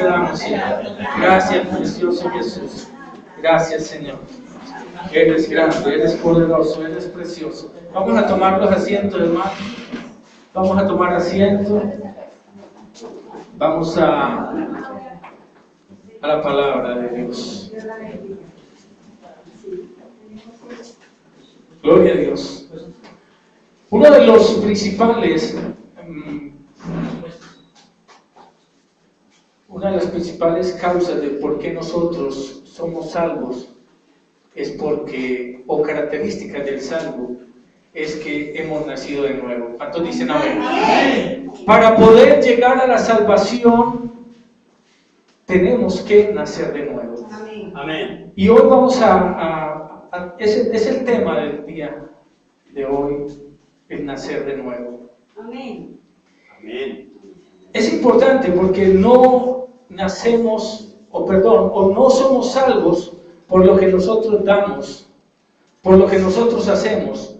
te damos, Señor. Gracias, precioso Jesús. Gracias, Señor. Eres grande, eres poderoso, eres precioso. Vamos a tomar los asientos, hermano. Vamos a tomar asiento. Vamos a la palabra de Dios. Gloria a Dios. Una de las principales causas de por qué nosotros somos salvos es porque, o características del salvo, es que hemos nacido de nuevo. ¿Cuántos dicen amén? Para poder llegar a la salvación, tenemos que nacer de nuevo. Amén. Y hoy vamos es el tema del día de hoy, el nacer de nuevo. Amén. Amén. Es importante porque no nacemos, o no somos salvos por lo que nosotros damos, por lo que nosotros hacemos,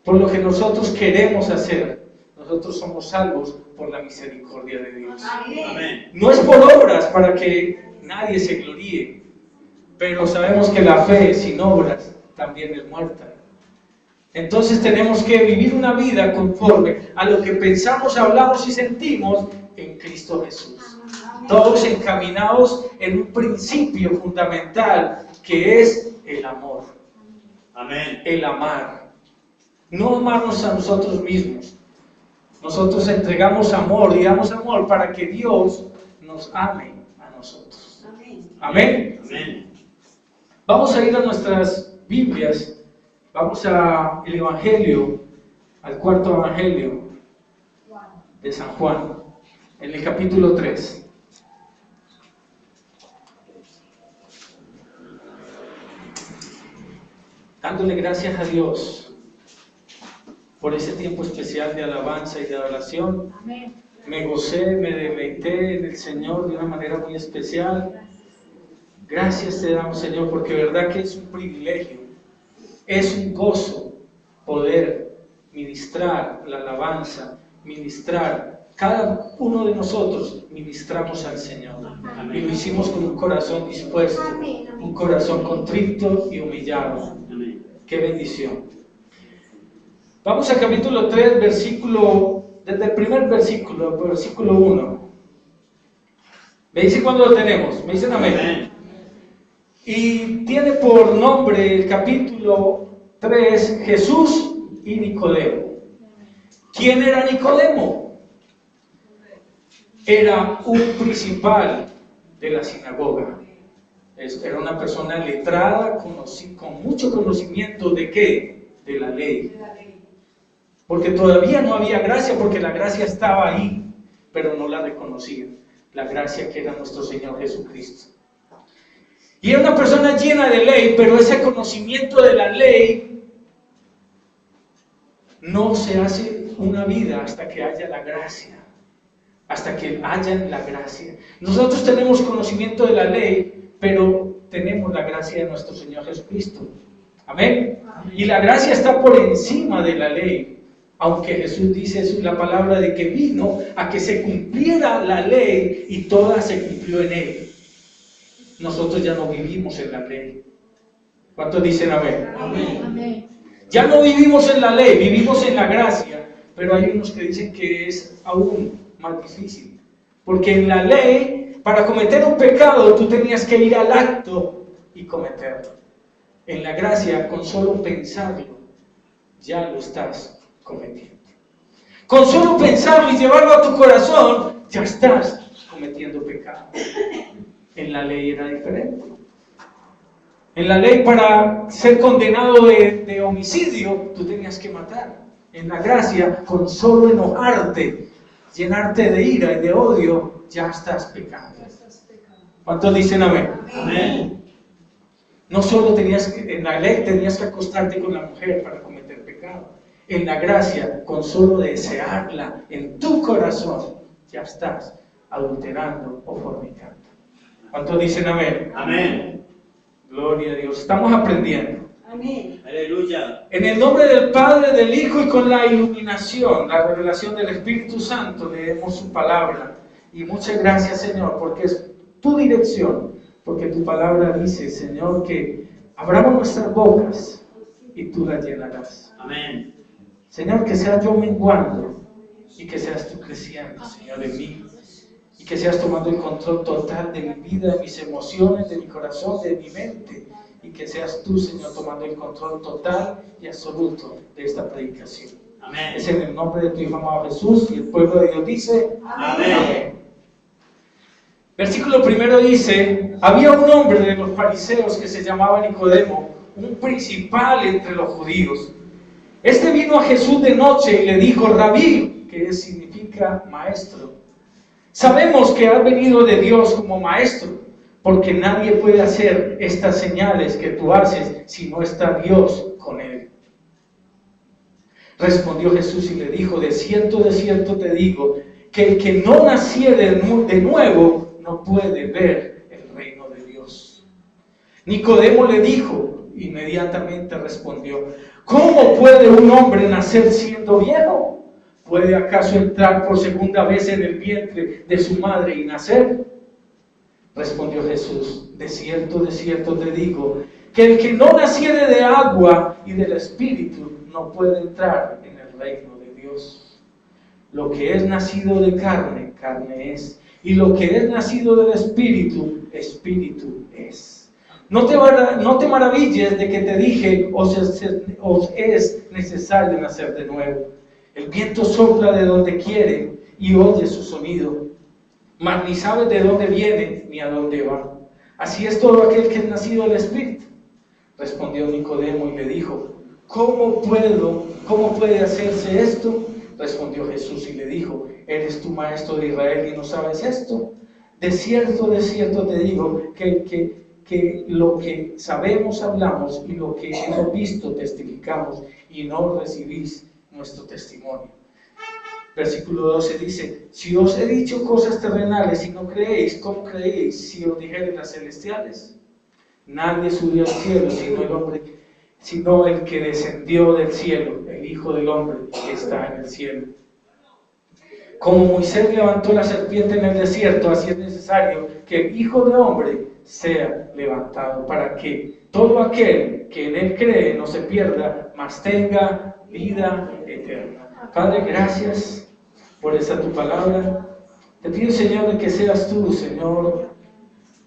por lo que nosotros queremos hacer. Nosotros somos salvos por la misericordia de Dios. Amén. No es por obras para que nadie se gloríe, pero sabemos que la fe sin obras también es muerta. Entonces tenemos que vivir una vida conforme a lo que pensamos, hablamos y sentimos en Cristo Jesús. Todos encaminados en un principio fundamental que es el amor. Amén. El amar. No amarnos a nosotros mismos. Nosotros entregamos amor y damos amor para que Dios nos ame a nosotros. Amén. Amén. Vamos a ir a nuestras Biblias. Vamos al Evangelio, al cuarto Evangelio de San Juan, en el capítulo 3. Dándole gracias a Dios por ese tiempo especial de alabanza y de adoración. Amén. Me gocé, me deleité en el Señor de una manera muy especial. Gracias te damos, Señor, porque de verdad que es un privilegio, es un gozo poder ministrar la alabanza, ministrar. Cada uno de nosotros ministramos al Señor. Amén. Y lo hicimos con un corazón dispuesto, un corazón contrito y humillado. Amén. ¡Qué bendición! Vamos al capítulo 3, desde el primer versículo 1. ¿Me dice cuándo lo tenemos? ¿Me dicen amén? Amén. Y tiene por nombre el capítulo 3, Jesús y Nicodemo. ¿Quién era Nicodemo? Era un principal de la sinagoga. Era una persona letrada, con mucho conocimiento de ¿qué? De la ley. Porque todavía no había gracia, porque la gracia estaba ahí, pero no la reconocían. La gracia que era nuestro Señor Jesucristo. Y era una persona llena de ley, pero ese conocimiento de la ley no se hace una vida hasta que haya la gracia. Hasta que haya la gracia. Nosotros tenemos conocimiento de la ley, pero tenemos la gracia de nuestro Señor Jesucristo. Amén. Y la gracia está por encima de la ley. Aunque Jesús dice la palabra de que vino a que se cumpliera la ley y toda se cumplió en él. Nosotros ya no vivimos en la ley. ¿Cuántos dicen amén? Amén. Ya no vivimos en la ley, vivimos en la gracia. Pero hay unos que dicen que es aún más difícil. Porque en la ley, para cometer un pecado, tú tenías que ir al acto y cometerlo. En la gracia, con solo pensarlo, ya lo estás cometiendo. Con solo pensarlo y llevarlo a tu corazón, ya estás cometiendo pecado. En la ley era diferente. En la ley, para ser condenado de homicidio, tú tenías que matar. En la gracia, con solo enojarte, llenarte de ira y de odio, ya estás pecando. ¿Cuántos dicen amén? Amén. No solo en la ley tenías que acostarte con la mujer para cometer pecado. En la gracia, con solo desearla en tu corazón, ya estás adulterando o fornicando. ¿Cuántos dicen amén? Amén. Gloria a Dios. Estamos aprendiendo. Amén. Aleluya. En el nombre del Padre, del Hijo y con la iluminación, la revelación del Espíritu Santo, leemos su palabra. Y muchas gracias, Señor, porque es tu dirección, porque tu palabra dice, Señor, que abramos nuestras bocas y tú las llenarás. Amén. Señor, que sea yo menguando y que seas tú creciendo, Señor, en mí. Y que seas tomando el control total de mi vida, de mis emociones, de mi corazón, de mi mente. Y que seas tú, Señor, tomando el control total y absoluto de esta predicación. Amén. Es en el nombre de tu Hijo amado Jesús, y el pueblo de Dios dice, Amén. amén. Versículo primero dice, había un hombre de los fariseos que se llamaba Nicodemo, un principal entre los judíos. Este vino a Jesús de noche y le dijo, Rabí, que significa maestro. Sabemos que has venido de Dios como maestro, porque nadie puede hacer estas señales que tú haces si no está Dios con él. Respondió Jesús y le dijo, de cierto te digo, que el que no naciere de nuevo no puede ver el reino de Dios. Nicodemo le dijo, inmediatamente respondió, ¿cómo puede un hombre nacer siendo viejo? ¿Puede acaso entrar por segunda vez en el vientre de su madre y nacer? Respondió Jesús, de cierto te digo, que el que no naciere de agua y del Espíritu no puede entrar en el reino de Dios. Lo que es nacido de carne, carne es, y lo que es nacido del Espíritu, Espíritu es. No te maravilles de que te dije, os es necesario nacer de nuevo. El viento sopla de donde quiere y oye su sonido, mas ni sabe de dónde viene ni a dónde va. Así es todo aquel que es nacido del Espíritu. Respondió Nicodemo y le dijo, ¿cómo puede hacerse esto? Respondió Jesús y le dijo, ¿eres tú maestro de Israel y no sabes esto? De cierto te digo que lo que sabemos hablamos y lo que hemos visto testificamos y no recibís nuestro testimonio. Versículo 12 dice, si os he dicho cosas terrenales y no creéis, ¿cómo creéis si os dijere las celestiales? Nadie subió al cielo sino el que descendió del cielo, el Hijo del Hombre que está en el cielo. Como Moisés levantó la serpiente en el desierto, así es necesario que el Hijo del Hombre sea levantado, para que todo aquel que en él cree no se pierda, mas tenga vida eterna. Padre, gracias por esta tu palabra. Te pido, Señor, que seas tú, Señor,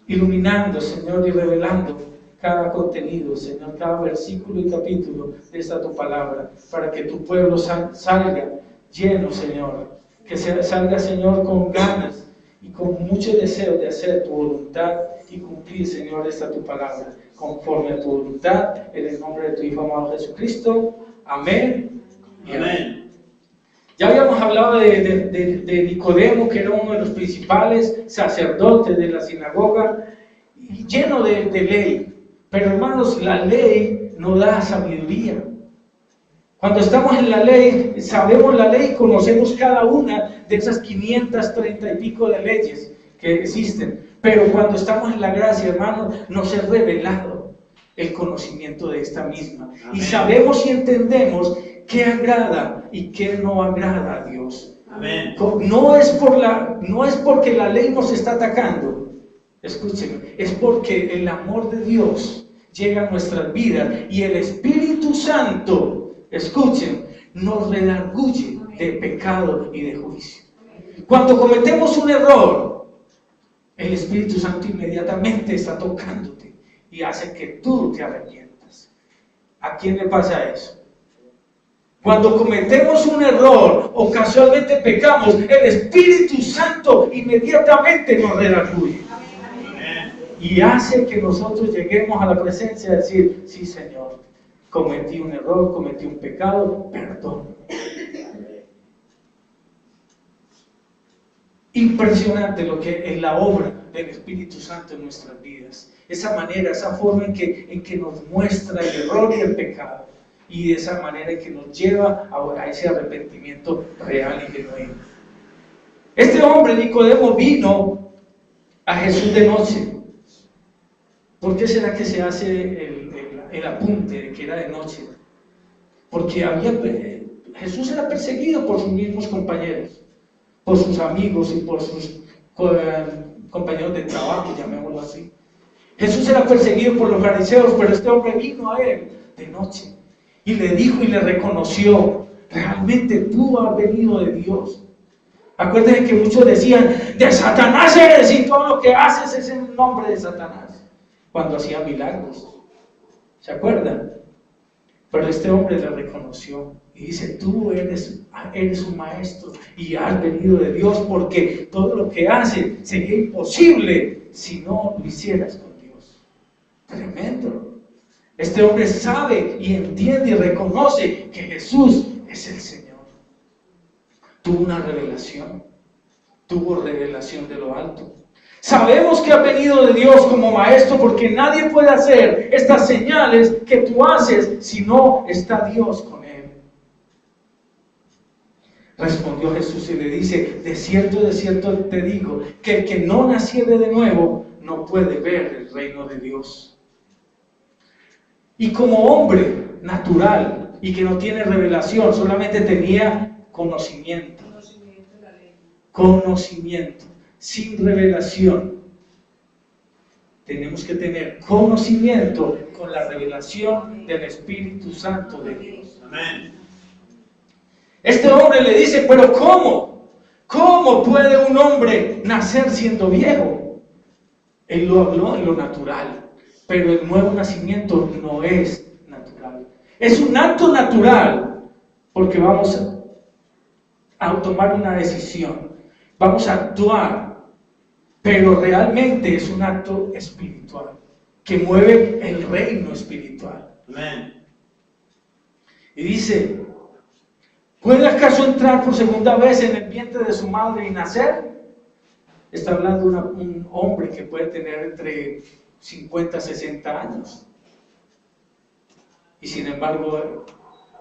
iluminando, Señor, y revelando cada contenido, Señor, cada versículo y capítulo de esta tu palabra, para que tu pueblo salga lleno, Señor, que salga, Señor, con ganas y con mucho deseo de hacer tu voluntad y cumplir, Señor, esta tu palabra, conforme a tu voluntad, en el nombre de tu Hijo amado Jesucristo. Amén y amén. Ya habíamos hablado de Nicodemo, que era uno de los principales sacerdotes de la sinagoga, y lleno de ley. Pero hermanos, la ley no da sabiduría. Cuando estamos en la ley, sabemos la ley, conocemos cada una de esas 530 y pico de leyes que existen. Pero cuando estamos en la gracia, hermanos, nos es revelado el conocimiento de esta misma. Amén. Y sabemos y entendemos qué agrada y qué no agrada a Dios. Amén. No es porque la ley nos está atacando, escúchenme, es porque el amor de Dios llega a nuestras vidas y el Espíritu Santo, escuchen, nos redarguye de pecado y de juicio. Cuando cometemos un error, el Espíritu Santo inmediatamente está tocándote y hace que tú te arrepientas. ¿A quién le pasa eso? Cuando cometemos un error o casualmente pecamos, el Espíritu Santo inmediatamente nos redarguye y hace que nosotros lleguemos a la presencia de decir, sí, Señor, cometí un error, cometí un pecado, perdón. Impresionante lo que es la obra del Espíritu Santo en nuestras vidas. Esa manera, esa forma en que nos muestra el error y el pecado. Y de esa manera en que nos lleva a ese arrepentimiento real y genuino. Este hombre, Nicodemo, vino a Jesús de noche. ¿Por qué será que se hace el apunte de que era de noche? Porque Jesús era perseguido por sus mismos compañeros, por sus amigos y por sus compañeros de trabajo, llamémoslo así. Jesús era perseguido por los fariseos, pero este hombre vino a él de noche y le dijo y le reconoció: realmente tú has venido de Dios. Acuérdense que muchos decían: de Satanás eres, y todo lo que haces es en nombre de Satanás, cuando hacía milagros. ¿Se acuerdan? Pero este hombre le reconoció y dice: tú eres un maestro y has venido de Dios, porque todo lo que hace sería imposible si no lo hicieras con Dios. Tremendo. Este hombre sabe y entiende y reconoce que Jesús es el Señor. Tuvo una revelación, tuvo revelación de lo alto. Sabemos que ha venido de Dios como maestro, porque nadie puede hacer estas señales que tú haces si no está Dios con él. Respondió Jesús y le dice: de cierto te digo, que el que no naciere de nuevo no puede ver el reino de Dios. Y como hombre natural y que no tiene revelación, solamente tenía conocimiento. Conocimiento, sin revelación. Tenemos que tener conocimiento con la revelación del Espíritu Santo de Dios. Amén. Este hombre le dice: pero ¿cómo? ¿Cómo puede un hombre nacer siendo viejo? Él lo habló en lo natural, pero el nuevo nacimiento no es natural. Es un acto natural, porque vamos a tomar una decisión, vamos a actuar, pero realmente es un acto espiritual que mueve el reino espiritual. Amén. Y dice: ¿puede acaso entrar por segunda vez en el vientre de su madre y nacer? Está hablando de un hombre que puede tener entre 50 y 60 años. Y sin embargo,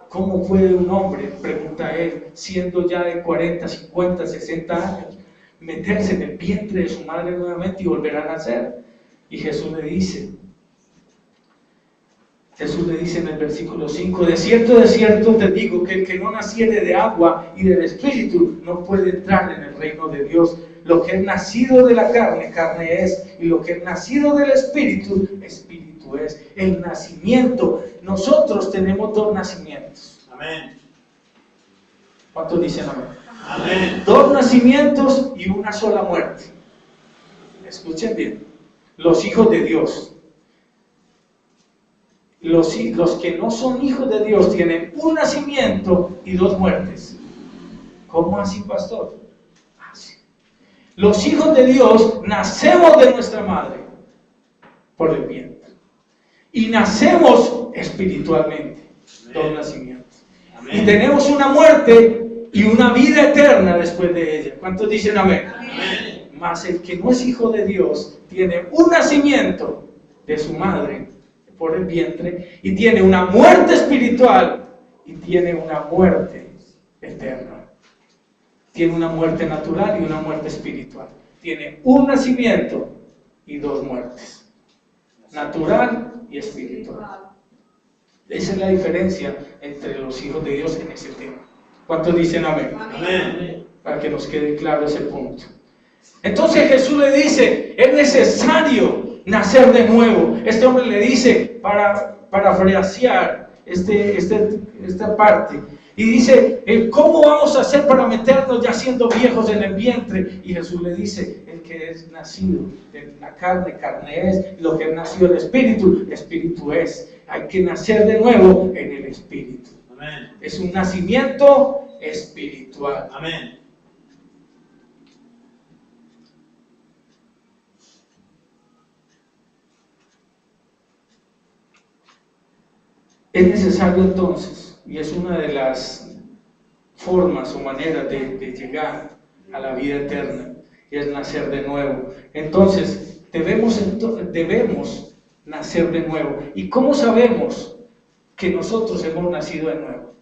¿cómo puede un hombre, pregunta él, siendo ya de 40, 50, 60 años, meterse en el vientre de su madre nuevamente y volver a nacer? Y Jesús le dice en el versículo 5: de cierto te digo, que el que no naciere de agua y del Espíritu no puede entrar en el reino de Dios. Lo que es nacido de la carne, carne es, y lo que es nacido del Espíritu, Espíritu es. El nacimiento, nosotros tenemos dos nacimientos. Amén. ¿Cuántos dicen amén? Amén. Dos nacimientos y una sola muerte. Escuchen bien. Los hijos de Dios. Los que no son hijos de Dios tienen un nacimiento y dos muertes. ¿Cómo así, pastor? Así. Los hijos de Dios nacemos de nuestra madre por el vientre y nacemos espiritualmente. Amén. Dos nacimientos. Amén. Y tenemos una muerte y una vida eterna después de ella. ¿Cuántos dicen amén? Amén. Mas el que no es hijo de Dios tiene un nacimiento de su madre por el vientre y tiene una muerte espiritual y tiene una muerte eterna. Tiene una muerte natural y una muerte espiritual. Tiene un nacimiento y dos muertes, natural y espiritual. Esa es la diferencia entre los hijos de Dios en ese tema. ¿Cuántos dicen amén? Amén. Para que nos quede claro ese punto. Entonces Jesús le dice: es necesario nacer de nuevo. Este hombre le dice, para parafrasear esta parte, y dice: ¿cómo vamos a hacer para meternos ya siendo viejos en el vientre? Y Jesús le dice: el que es nacido de la carne, carne es, y lo que es nacido del Espíritu, Espíritu es. Hay que nacer de nuevo en el Espíritu. Amén. Es un nacimiento espiritual. Amén. Es necesario entonces, y es una de las formas o maneras de llegar a la vida eterna, y es nacer de nuevo. Entonces, debemos nacer de nuevo. ¿Y cómo sabemos que nosotros hemos nacido de nuevo?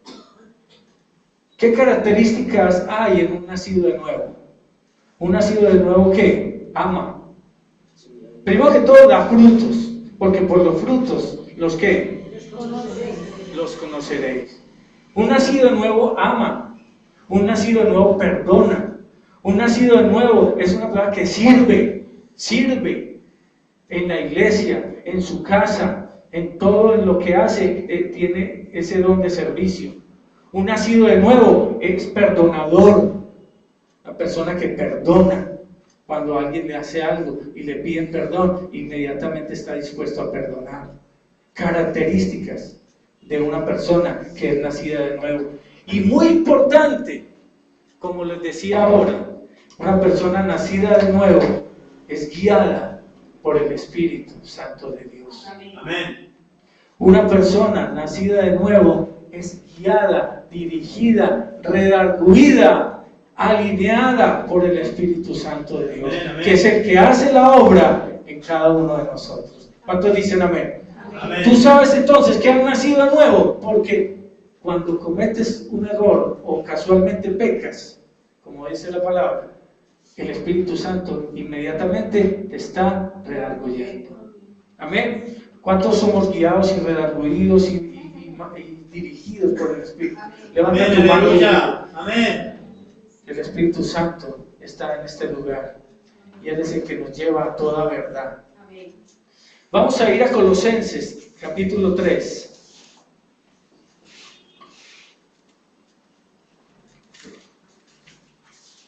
¿Qué características hay en un nacido de nuevo? Un nacido de nuevo que ama. Primero que todo, da frutos, porque por los frutos, ¿los qué? Los conoceréis. Un nacido de nuevo ama. Un nacido de nuevo perdona. Un nacido de nuevo es una persona que sirve. sirve en la iglesia, en su casa, en todo lo que hace, tiene ese don de servicio. Un nacido de nuevo es perdonador, la persona que perdona. Cuando alguien le hace algo y le piden perdón, inmediatamente está dispuesto a perdonar. Características de una persona que es nacida de nuevo. Y muy importante, como les decía ahora, una persona nacida de nuevo es guiada por el Espíritu Santo de Dios. Amén. Una persona nacida de nuevo es guiada, dirigida, redarguida, alineada por el Espíritu Santo de Dios, amén, que es el que hace la obra en cada uno de nosotros. ¿Cuántos dicen amén? Amén. Tú sabes entonces que has nacido de nuevo, porque cuando cometes un error o casualmente pecas, como dice la palabra, el Espíritu Santo inmediatamente te está redarguyendo. Amén. ¿Cuántos somos guiados y redarguidos y dirigidos por el Espíritu? Levanta tu mano. Amén. El Espíritu Santo está en este lugar y Él es el que nos lleva a toda verdad. Amén. Vamos a ir a Colosenses, capítulo 3.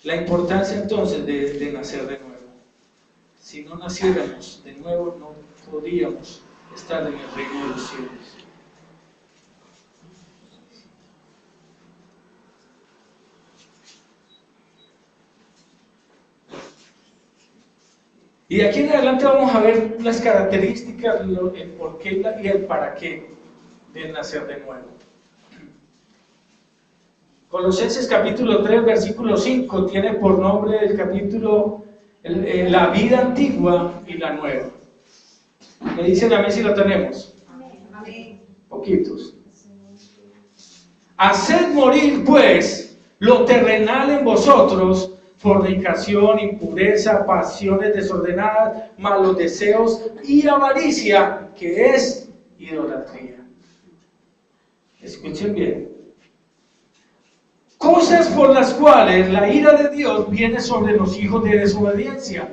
La importancia entonces de nacer de nuevo. Si no naciéramos de nuevo, no podríamos estar en el reino de los cielos. Y de aquí en adelante vamos a ver las características, el por qué y el para qué del nacer de nuevo. Colosenses capítulo 3, versículo 5, tiene por nombre el capítulo la vida antigua y la nueva. Me dicen a mí si lo tenemos. Amén. Poquitos. Haced morir pues lo terrenal en vosotros, fornicación, impureza, pasiones desordenadas, malos deseos y avaricia, que es idolatría. Escuchen bien. Cosas por las cuales la ira de Dios viene sobre los hijos de desobediencia,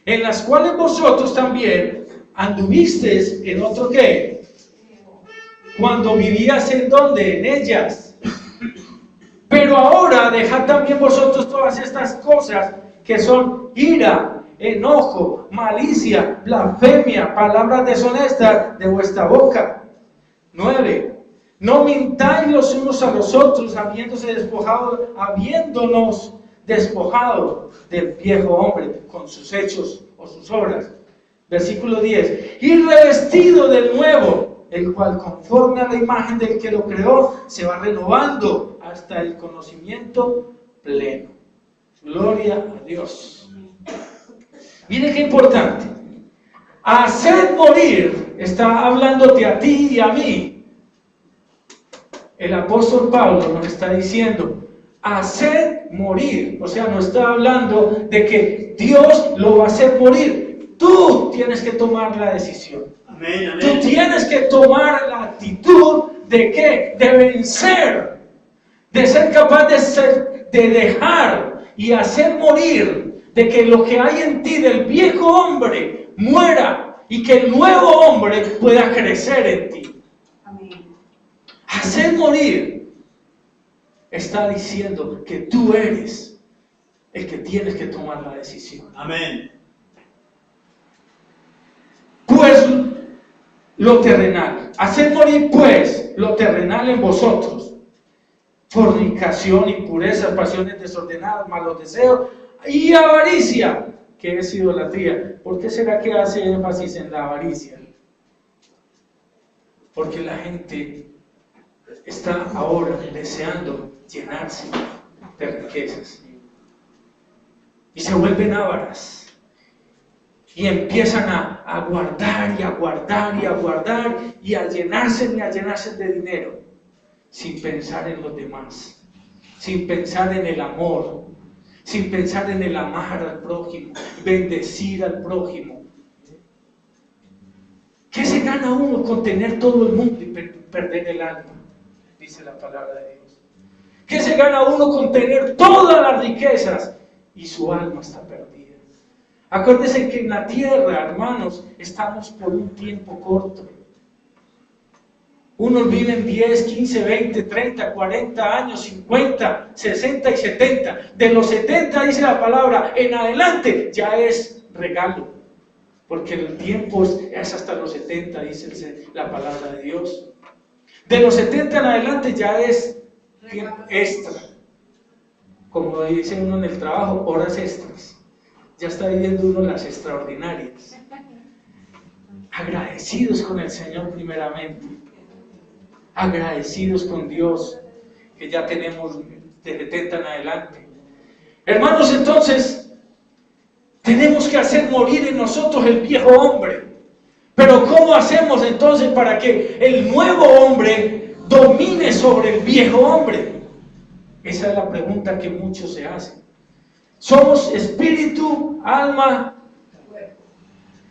en las cuales vosotros también anduvisteis en otro ¿qué? Cuando vivías en ¿dónde? En ellas. Pero ahora dejad también vosotros todas estas cosas que son ira, enojo, malicia, blasfemia, palabras deshonestas de vuestra boca. 9. No mintáis los unos a los otros, habiéndonos despojado del viejo hombre con sus hechos o sus obras. Versículo 10. Y revestido del nuevo, el cual conforme a la imagen del que lo creó, se va renovando hasta el conocimiento pleno. Gloria a Dios. Mire qué importante. Hacer morir está hablándote a ti y a mí. El apóstol Pablo nos está diciendo, hacer morir. O sea, nos está hablando de que Dios lo va a hacer morir. Tú tienes que tomar la decisión. Amén, amén. Tú tienes que tomar la actitud de ¿qué? De vencer. De ser capaz de dejar y hacer morir. De que lo que hay en ti del viejo hombre muera y que el nuevo hombre pueda crecer en ti. Amén. Hacer morir está diciendo que tú eres el que tienes que tomar la decisión. Amén. Pues lo terrenal. Hacer morir pues lo terrenal en vosotros. Fornicación, impureza, pasiones desordenadas, malos deseos y avaricia, que es idolatría. ¿Por qué será que hace énfasis en la avaricia? Porque la gente está ahora deseando llenarse de riquezas y se vuelven ávaras y empiezan a guardar y a guardar y a guardar y a llenarse de dinero sin pensar en los demás, sin pensar en el amor, sin pensar en el amar al prójimo, bendecir al prójimo. ¿Qué se gana uno con tener todo el mundo y perder el alma? Dice la palabra de Dios. ¿Qué se gana uno con tener todas las riquezas y su alma está perdida? Acuérdense que en la tierra, hermanos, estamos por un tiempo corto. Unos viven 10, 15, 20, 30, 40 años, 50, 60 y 70. De los 70 dice la palabra, en adelante ya es regalo. Porque el tiempo es hasta los 70, dice la palabra de Dios. De los 70 en adelante ya es tiempo extra. Como dice uno en el trabajo, horas extras. Ya está viviendo uno las extraordinarias. Agradecidos con el Señor primeramente. Agradecidos con Dios, que ya tenemos de 70 en adelante. Hermanos, entonces, tenemos que hacer morir en nosotros el viejo hombre. Pero ¿cómo hacemos entonces para que el nuevo hombre domine sobre el viejo hombre? Esa es la pregunta que muchos se hacen. Somos espíritu, alma.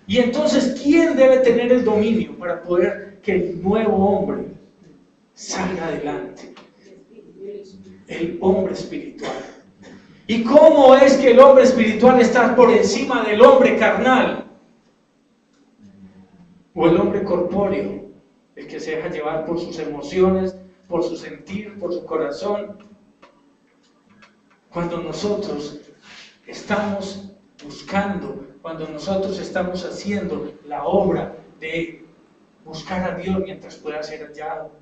Y entonces, ¿quién debe tener el dominio para poder que el nuevo hombre salga adelante? El hombre espiritual. ¿Y cómo es que el hombre espiritual está por encima del hombre carnal? O el hombre corpóreo, el que se deja llevar por sus emociones, por su sentir, por su corazón. Cuando nosotros estamos buscando, cuando nosotros estamos haciendo la obra de buscar a Dios mientras pueda ser hallado.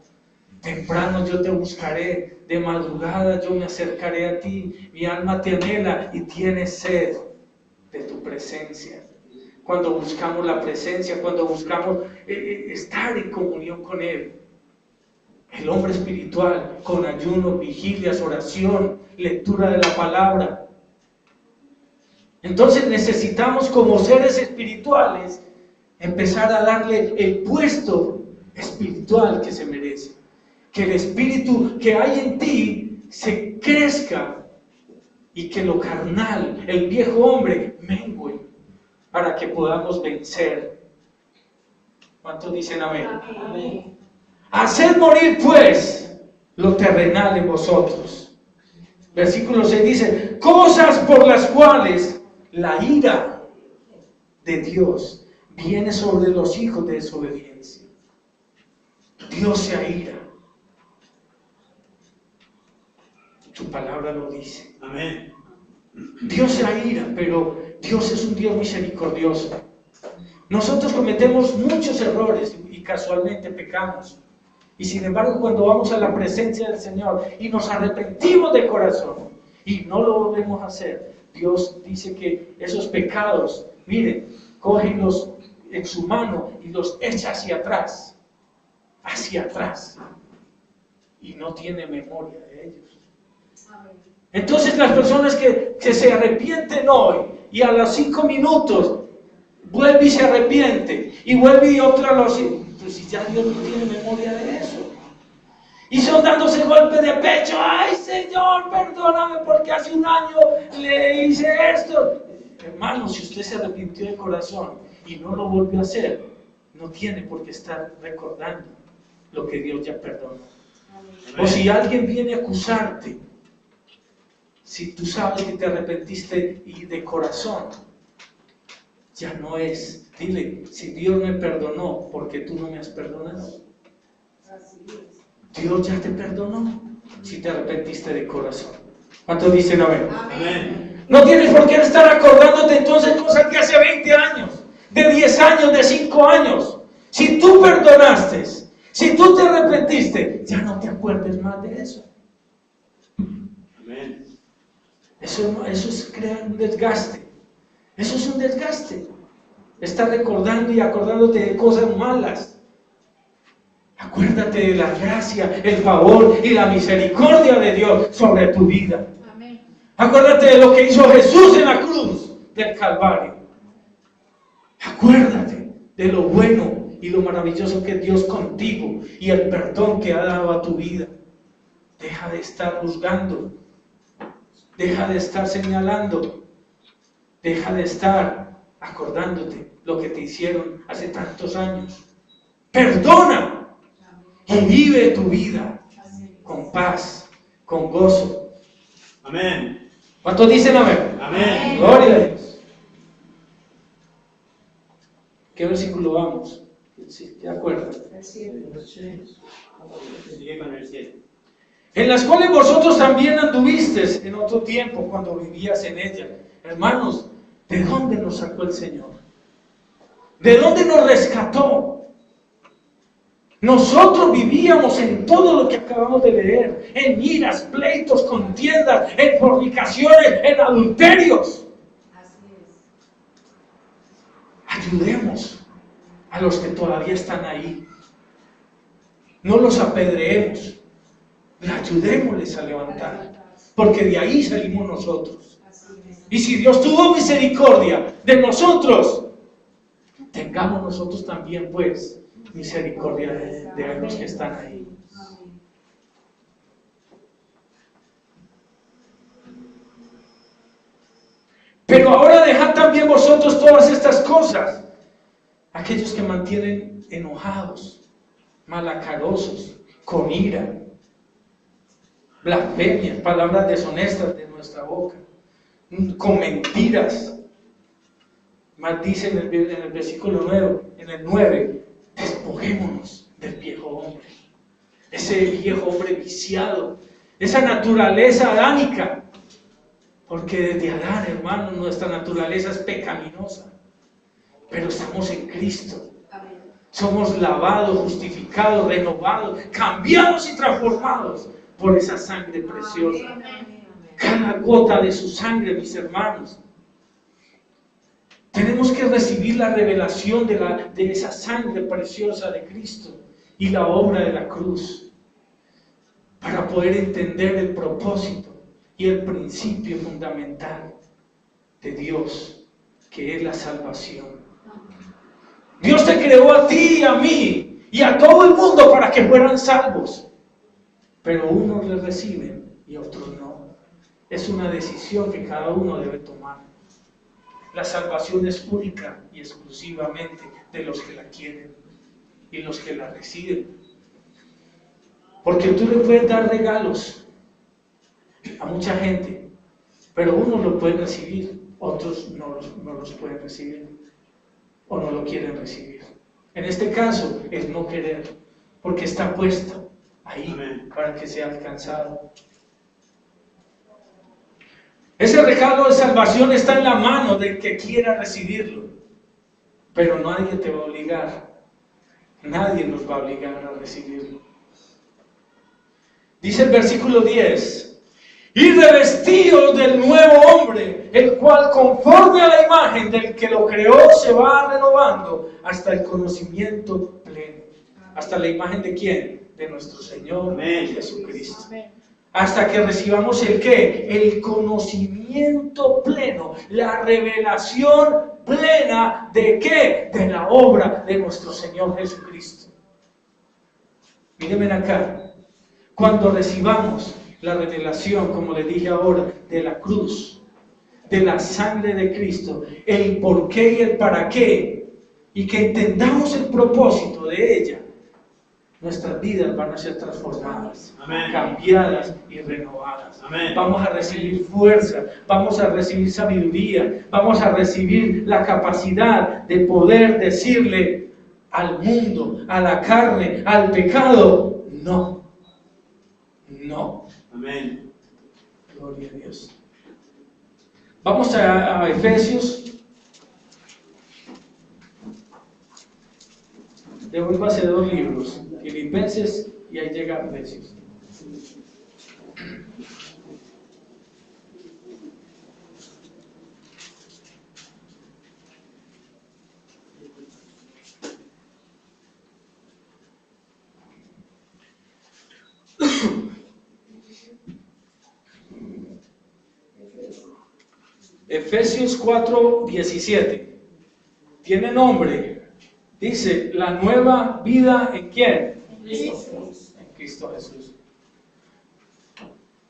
Temprano yo te buscaré, de madrugada yo me acercaré a ti, mi alma te anhela y tiene sed de tu presencia. Cuando buscamos la presencia, cuando buscamos estar en comunión con Él. El hombre espiritual, con ayuno, vigilias, oración, lectura de la palabra. Entonces necesitamos, como seres espirituales, empezar a darle el puesto espiritual que se merece. Que el espíritu que hay en ti se crezca y que lo carnal, el viejo hombre, mengue para que podamos vencer. ¿Cuántos dicen amén? Amén. Haced morir pues lo terrenal en vosotros. Versículo 6 dice, cosas por las cuales la ira de Dios viene sobre los hijos de desobediencia. Dios se aira. Tu palabra lo dice. Amén. Dios se aira, pero Dios es un Dios misericordioso. Nosotros cometemos muchos errores y casualmente pecamos. Y sin embargo, cuando vamos a la presencia del Señor y nos arrepentimos de corazón y no lo volvemos a hacer, Dios dice que esos pecados, miren, cógelos en su mano y los echa hacia atrás, y no tiene memoria de ellos. Entonces las personas que se arrepienten hoy y a los 5 minutos vuelve y se arrepiente y vuelve y otra los... Pues si ya Dios no tiene memoria de eso. Y son dándose golpe de pecho. Ay Señor, perdóname porque hace un año le hice esto. Hermano, si usted se arrepintió de corazón y no lo volvió a hacer, no tiene por qué estar recordando lo que Dios ya perdonó. O si alguien viene a acusarte, si tú sabes que te arrepentiste y de corazón, ya no es. Dile, si Dios me perdonó, ¿por qué tú no me has perdonado? Dios ya te perdonó si te arrepentiste de corazón. ¿Cuántos dicen amén? Amén. No tienes por qué estar acordándote entonces cosas que hace 20 años, de 10 años, de 5 años. Si tú perdonaste, si tú te arrepentiste, ya no te acuerdes más de eso. Amén. Eso es crear un desgaste. Eso es un desgaste. Estar recordando y acordándote de cosas malas. Acuérdate de la gracia, el favor y la misericordia de Dios sobre tu vida. Amén. Acuérdate de lo que hizo Jesús en la cruz del Calvario. Acuérdate de lo bueno y lo maravilloso que es Dios contigo y el perdón que ha dado a tu vida. Deja de estar juzgando. Deja de estar señalando. Deja de estar acordándote lo que te hicieron hace tantos años. Perdona y vive tu vida con paz, con gozo. Amén. ¿Cuántos dicen amén? Amén. Gloria a Dios. ¿Qué versículo vamos? ¿Sí? ¿Te acuerdas? Sigue con el 7. En las cuales vosotros también anduvisteis en otro tiempo cuando vivías en ella. Hermanos, ¿de dónde nos sacó el Señor? ¿De dónde nos rescató? Nosotros vivíamos en todo lo que acabamos de leer, en iras, pleitos, contiendas, en fornicaciones, en adulterios. Así es. Ayudemos a los que todavía están ahí. No los apedreemos, ayudémosles a levantar, porque de ahí salimos nosotros. Y si Dios tuvo misericordia de nosotros, tengamos nosotros también, pues, misericordia de los que están ahí. Pero ahora dejad también vosotros todas estas cosas. Aquellos que mantienen enojados, malacarosos, con ira, blasfemias, palabras deshonestas de nuestra boca, con mentiras. Más dice en el versículo 9, despojémonos del viejo hombre, ese viejo hombre viciado, esa naturaleza adánica, porque desde Adán, hermano, nuestra naturaleza es pecaminosa, pero estamos en Cristo. Somos lavados, justificados, renovados, cambiados y transformados por esa sangre preciosa. Cada gota de su sangre, mis hermanos. Tenemos que recibir la revelación de esa sangre preciosa de Cristo y la obra de la cruz para poder entender el propósito y el principio fundamental de Dios, que es la salvación. Dios te creó a ti y a mí y a todo el mundo para que fueran salvos, pero unos le reciben y otros no. Es una decisión que cada uno debe tomar. La salvación es única y exclusivamente de los que la quieren y los que la reciben. Porque tú le puedes dar regalos a mucha gente, pero unos lo pueden recibir, otros no los pueden recibir o no lo quieren recibir. En este caso es no querer, porque está puesto ahí para que sea alcanzado. Ese regalo de salvación está en la mano del que quiera recibirlo, pero nadie te va a obligar, nadie nos va a obligar a recibirlo. Dice el versículo 10, y revestidos del nuevo hombre, el cual conforme a la imagen del que lo creó se va renovando hasta el conocimiento pleno. ¿Hasta la imagen de quién? De nuestro Señor Jesucristo. Hasta que recibamos el ¿qué? El conocimiento pleno, la revelación plena ¿de qué? De la obra de nuestro Señor Jesucristo. Mírenme acá, cuando recibamos la revelación, como les dije ahora, de la cruz, de la sangre de Cristo, el por qué y el para qué, y que entendamos el propósito de ella, nuestras vidas van a ser transformadas, Amén. Cambiadas y renovadas. Amén. Vamos a recibir fuerza, vamos a recibir sabiduría, vamos a recibir la capacidad de poder decirle al mundo, a la carne, al pecado, no, no. Amén. Gloria a Dios. Vamos a Efesios. Devuélvase 2 libros, Filipenses y ahí llega Efesios. Efesios 4:17. Tiene nombre. Dice, la nueva vida ¿en quién? En Cristo Jesús.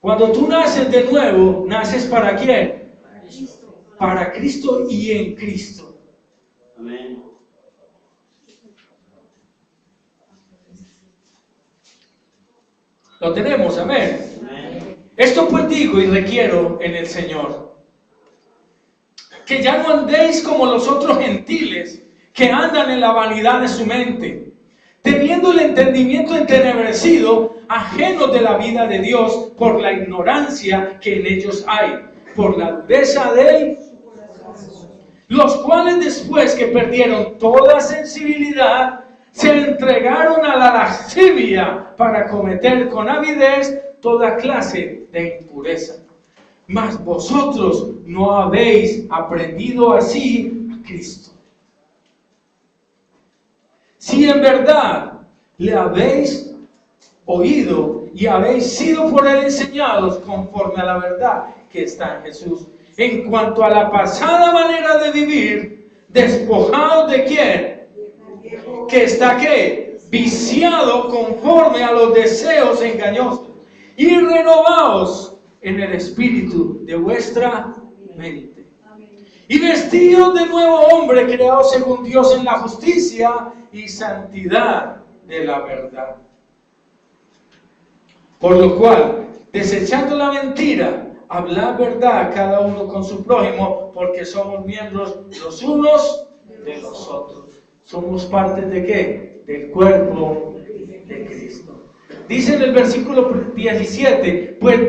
Cuando tú naces de nuevo, naces ¿para quién? Para Cristo y en Cristo. Amén. Lo tenemos, amén. Amén. Esto pues digo y requiero en el Señor, que ya no andéis como los otros gentiles que andan en la vanidad de su mente, teniendo el entendimiento entenebrecido, ajenos de la vida de Dios por la ignorancia que en ellos hay, por la dureza de los cuales después que perdieron toda sensibilidad, se entregaron a la lascivia para cometer con avidez toda clase de impureza. Mas vosotros no habéis aprendido así a Cristo. Si en verdad le habéis oído y habéis sido por él enseñados conforme a la verdad que está en Jesús, en cuanto a la pasada manera de vivir, despojados de quién, que está ¿qué? Viciado conforme a los deseos engañosos, y renovaos en el espíritu de vuestra mente, y vestidos de nuevo hombre, creado según Dios en la justicia y santidad de la verdad. Por lo cual, desechando la mentira, hablad verdad cada uno con su prójimo, porque somos miembros los unos de los otros. Somos parte de ¿qué? Del cuerpo de Cristo. Dice en el versículo 17, pues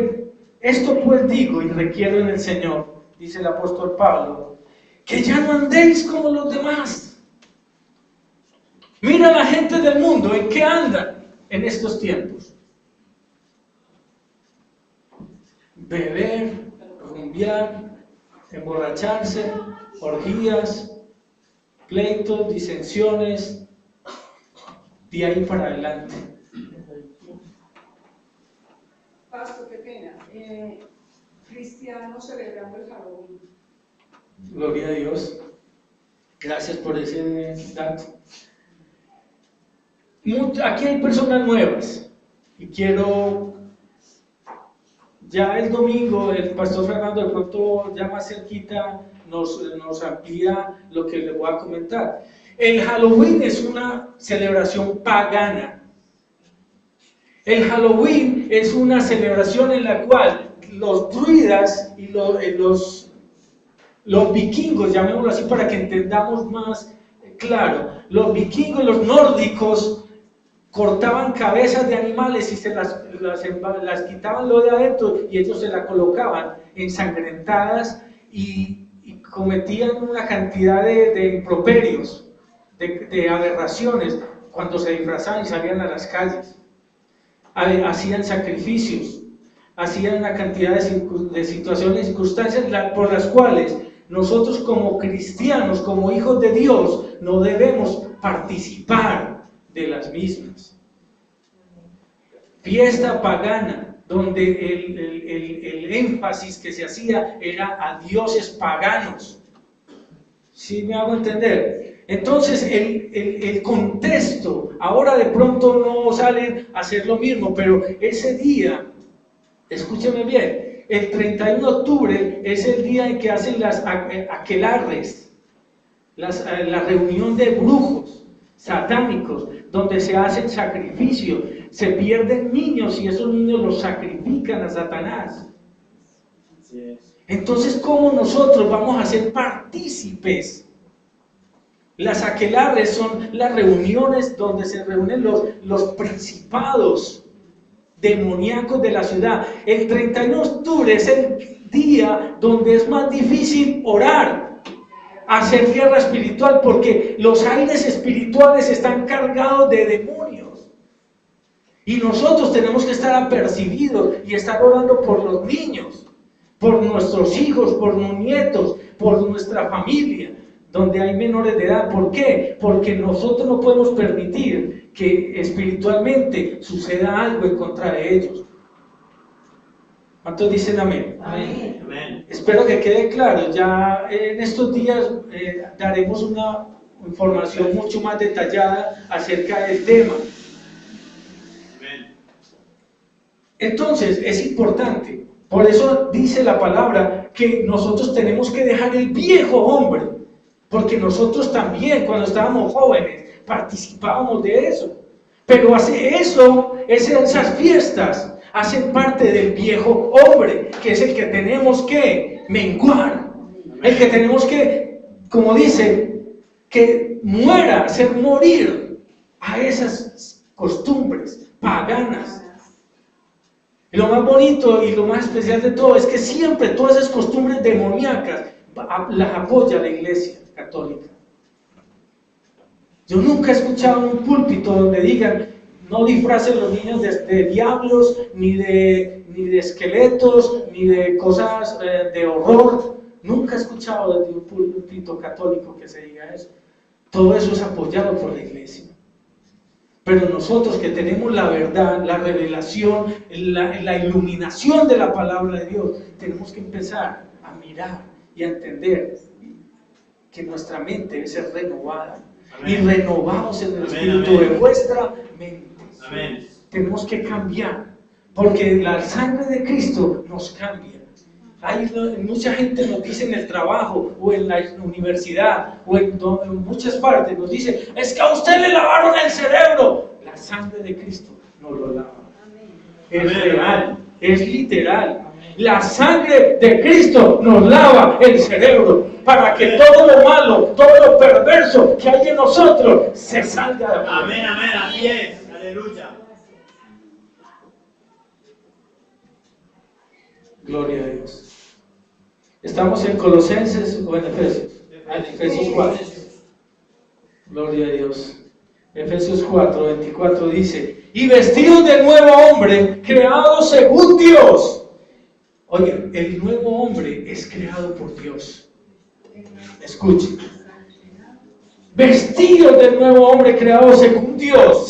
esto pues digo y requiero en el Señor, dice el apóstol Pablo, que ya no andéis como los demás. Mira la gente del mundo, ¿en qué andan en estos tiempos? Beber, rumbear, emborracharse, orgías, pleitos, disensiones, de ahí para adelante. Pastor, qué pena. Cristianos celebrando el Halloween. Gloria a Dios. Gracias por ese dato. Aquí hay personas nuevas y quiero, ya el domingo el pastor Fernando de pronto ya más cerquita nos amplía lo que le voy a comentar. El Halloween es una celebración pagana. El Halloween es una celebración en la cual los druidas y los vikingos, llamémoslo así para que entendamos más claro, los vikingos, los nórdicos, cortaban cabezas de animales y se las quitaban lo de adentro y ellos se las colocaban ensangrentadas y cometían una cantidad de improperios, de aberraciones cuando se disfrazaban y salían a las calles. Hacían sacrificios, hacían una cantidad de situaciones, circunstancias por las cuales nosotros como cristianos, como hijos de Dios, no debemos participar de las mismas. Fiesta pagana, donde el énfasis que se hacía era a dioses paganos. ¿Sí me hago entender? Entonces el contexto, ahora de pronto no salen a hacer lo mismo, pero ese día, escúcheme bien, el 31 de octubre es el día en que hacen las aquelarres, la reunión de brujos satánicos, donde se hacen sacrificios, se pierden niños y esos niños los sacrifican a Satanás. Entonces, ¿cómo nosotros vamos a ser partícipes? Las aquelarres son las reuniones donde se reúnen los principados demoníacos de la ciudad. El 31 de octubre es el día donde es más difícil orar, hacer guerra espiritual, porque los aires espirituales están cargados de demonios. Y nosotros tenemos que estar apercibidos y estar orando por los niños, por nuestros hijos, por los nietos, por nuestra familia, donde hay menores de edad. ¿Por qué? Porque nosotros no podemos permitir que espiritualmente suceda algo en contra de ellos. ¿Cuántos dicen amén? Amén. Amén. Espero que quede claro. Ya en estos días daremos una información mucho más detallada acerca del tema. Amén. Entonces, es importante. Por eso dice la palabra que nosotros tenemos que dejar el viejo hombre, porque nosotros también cuando estábamos jóvenes participábamos de eso. Pero esas fiestas hacen parte del viejo hombre, que es el que tenemos que menguar, el que tenemos que, como dice, que muera, hacer morir a esas costumbres paganas. Y lo más bonito y lo más especial de todo es que siempre todas esas costumbres demoníacas las apoya la Iglesia Católica. Yo nunca he escuchado en un púlpito donde digan no disfracen los niños de diablos, ni de esqueletos, ni de cosas de horror. Nunca he escuchado desde un púlpito católico que se diga eso. Todo eso es apoyado por la Iglesia. Pero nosotros que tenemos la verdad, la revelación, la iluminación de la palabra de Dios, tenemos que empezar a mirar y a entender que nuestra mente debe ser renovada. Amén. Y renovados en el espíritu de vuestra mente. Amén. Tenemos que cambiar, porque la sangre de Cristo nos cambia. Mucha gente nos dice en el trabajo o en la universidad o en muchas partes, nos dice, es que a usted le lavaron el cerebro. La sangre de Cristo no lo lava. Es real, es literal. La sangre de Cristo nos lava el cerebro para que todo lo malo, todo lo perverso que hay en nosotros se salga de afuera. Amén, amén, así es. Aleluya. Gloria a Dios. ¿Estamos en Colosenses o en Efesios? En Efesios 4. Gloria a Dios. Efesios 4, 24 dice, y vestidos del nuevo hombre, creados según Dios. Oye, el nuevo hombre es creado por Dios. Escuchen. Vestidos del nuevo hombre, creado según Dios,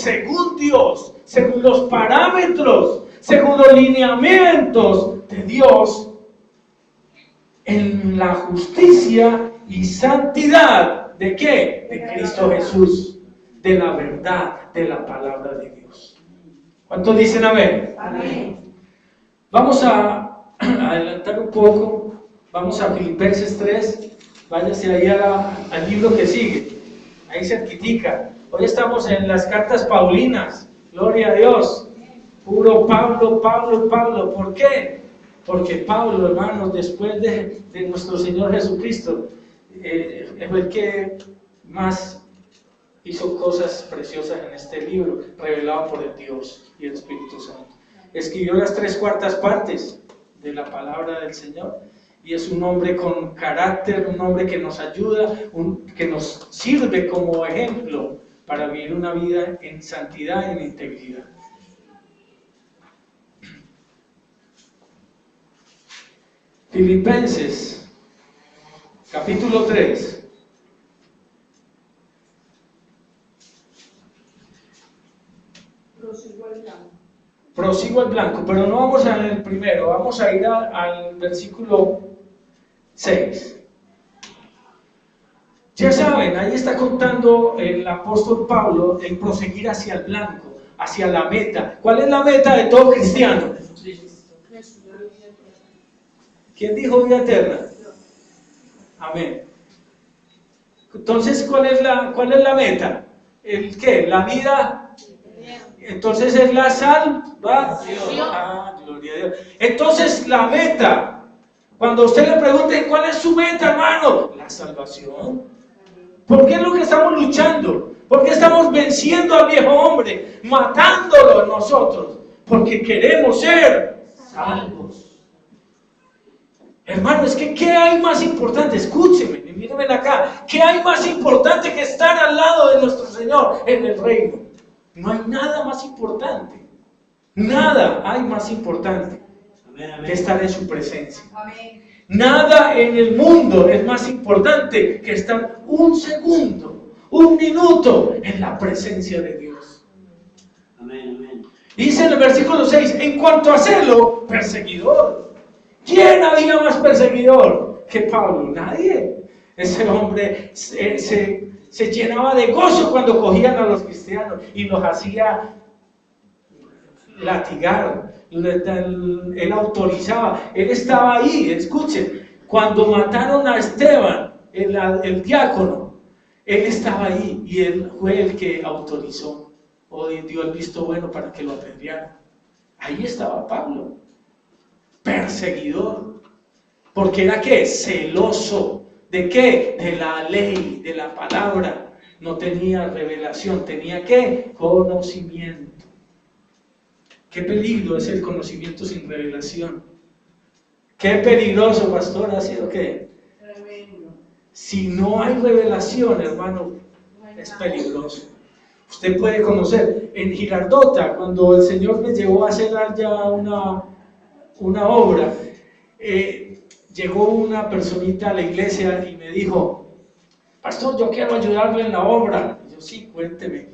según los parámetros, según los lineamientos de Dios, en la justicia y santidad, ¿de qué? De Cristo Jesús, de la verdad, de la palabra de Dios. ¿Cuántos dicen amén? Amén. Vamos a adelantar un poco, vamos a Filipenses 3, váyase ahí al libro que sigue, ahí cerquitica. Hoy estamos en las cartas paulinas, gloria a Dios, puro Pablo, Pablo, Pablo. ¿Por qué? Porque Pablo, hermanos, después de nuestro Señor Jesucristo, es el que más hizo cosas preciosas en este libro, revelado por el Dios y el Espíritu Santo. Escribió las 3/4 partes de la palabra del Señor, y es un hombre con carácter, un hombre que nos ayuda, que nos sirve como ejemplo para vivir una vida en santidad y en integridad. Filipenses, capítulo 3. Prosigo al blanco, pero no vamos al primero, vamos a ir al versículo 6. Ya saben, ahí está contando el apóstol Pablo el proseguir hacia el blanco, hacia la meta. ¿Cuál es la meta de todo cristiano? ¿Quién dijo vida eterna? Amén. Entonces, ¿cuál es la meta? ¿El qué? La vida. Entonces es la salvación. Ah, gloria a Dios. Entonces la meta, cuando usted le pregunte ¿cuál es su meta, hermano? La salvación. ¿Por qué es lo que estamos luchando? ¿Por qué estamos venciendo al viejo hombre? Matándolo nosotros. Porque queremos ser salvos. Hermano, es que ¿qué hay más importante? Escúcheme, mírenme acá. ¿Qué hay más importante que estar al lado de nuestro Señor en el reino? No hay nada más importante. Nada hay más importante que estar en su presencia. Amén. Nada en el mundo es más importante que estar un segundo, un minuto en la presencia de Dios. Amén, amén. Dice en el versículo 6, en cuanto a celo, perseguidor. ¿Quién había más perseguidor que Pablo? Nadie. Ese hombre se llenaba de gozo cuando cogían a los cristianos y los hacía latigar. Él autorizaba, él estaba ahí. Escuchen, cuando mataron a Esteban, el diácono, él estaba ahí y él fue el que autorizó o dio el visto bueno para que lo apedrearan. Ahí estaba Pablo, perseguidor, porque era que celoso ¿De qué? De la ley, de la palabra. No tenía revelación, tenía ¿qué? Conocimiento. Qué peligro es el conocimiento sin revelación. Qué peligroso, pastor, ha sido que Tremendo. si no hay revelación, hermano, es peligroso. Usted puede conocer en Girardota, cuando el Señor me llevó a hacer allá una obra, llegó una personita a la iglesia y me dijo: pastor, yo quiero ayudarle en la obra. Y yo: sí, cuénteme.